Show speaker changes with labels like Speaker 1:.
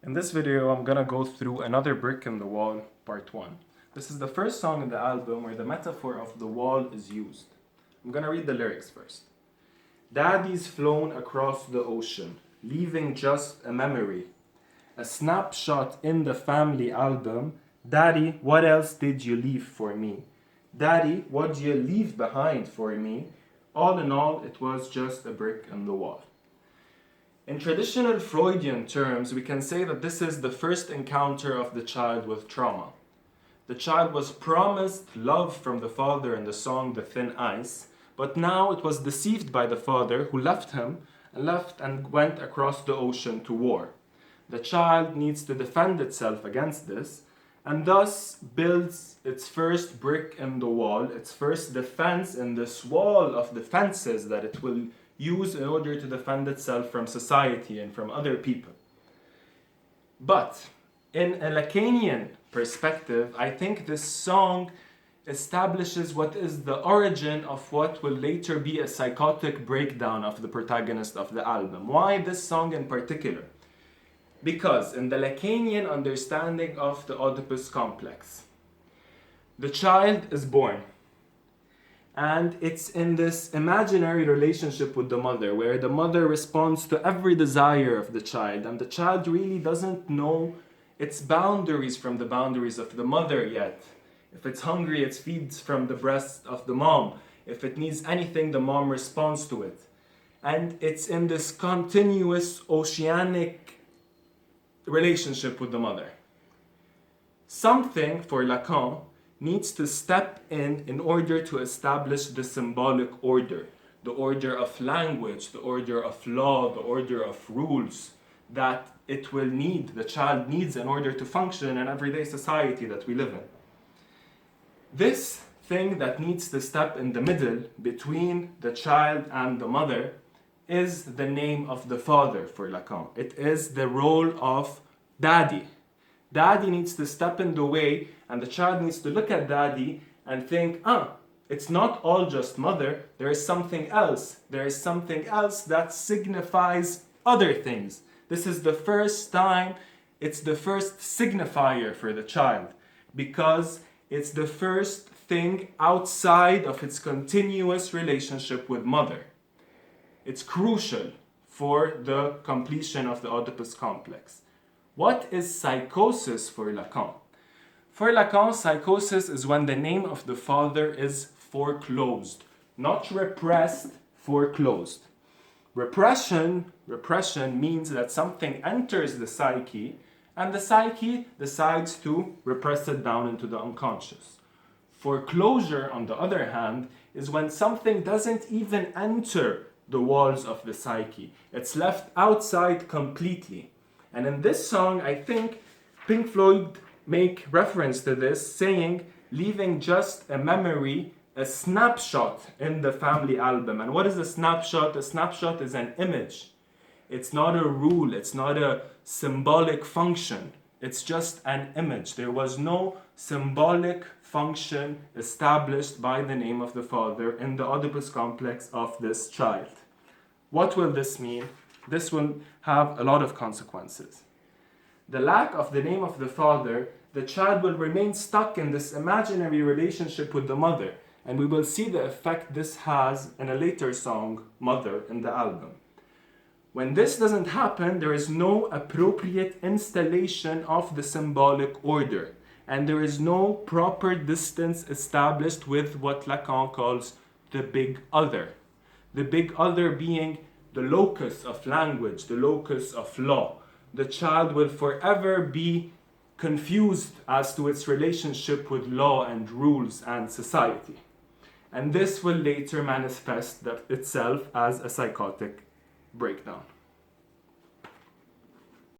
Speaker 1: In this video, I'm gonna go through Another Brick in the Wall, part 1. This is the first song in the album where the metaphor of the wall is used. I'm gonna read the lyrics first. Daddy's flown across the ocean, leaving just a memory. A snapshot in the family album. Daddy, what else did you leave for me? Daddy, what'd you leave behind for me? All in all, it was just a brick in the wall. In traditional Freudian terms, we can say that this is the first encounter of the child with trauma. The child was promised love from the father in the song The Thin Ice, but now it was deceived by the father who left him and went across the ocean to war. The child needs to defend itself against this and thus builds its first brick in the wall, its first defense in this wall of defenses that it will use in order to defend itself from society and from other people. But in a Lacanian perspective, I think this song establishes what is the origin of what will later be a psychotic breakdown of the protagonist of the album. Why this song in particular? Because in the Lacanian understanding of the Oedipus complex, the child is born. And it's in this imaginary relationship with the mother, where the mother responds to every desire of the child, and the child really doesn't know its boundaries from the boundaries of the mother yet. If it's hungry, it feeds from the breast of the mom. If it needs anything, the mom responds to it. And it's in this continuous oceanic relationship with the mother. Something, for Lacan, needs to step in order to establish the symbolic order, the order of language, the order of law, the order of rules that it will need, the child needs in order to function in everyday society that we live in. This thing that needs to step in the middle between the child and the mother is the name of the father for Lacan. It is the role of daddy. Daddy needs to step in the way, and the child needs to look at daddy and think, it's not all just mother, there is something else. There is something else that signifies other things. This is the first time, it's the first signifier for the child, because it's the first thing outside of its continuous relationship with mother. It's crucial for the completion of the Oedipus complex. What is psychosis for Lacan? For Lacan, psychosis is when the name of the father is foreclosed. Not repressed, foreclosed. Repression means that something enters the psyche and the psyche decides to repress it down into the unconscious. Foreclosure, on the other hand, is when something doesn't even enter the walls of the psyche. It's left outside completely. And in this song, I think Pink Floyd make reference to this, saying, leaving just a memory, a snapshot in the family album. And what is a snapshot? A snapshot is an image. It's not a rule. It's not a symbolic function. It's just an image. There was no symbolic function established by the name of the father in the Oedipus complex of this child. What will this mean? This will have a lot of consequences. The lack of the name of the father, the child will remain stuck in this imaginary relationship with the mother, and we will see the effect this has in a later song, Mother, in the album. When this doesn't happen, there is no appropriate installation of the symbolic order, and there is no proper distance established with what Lacan calls the big other. The big other being the locus of language, the locus of law. The child will forever be confused as to its relationship with law and rules and society. And this will later manifest itself as a psychotic breakdown.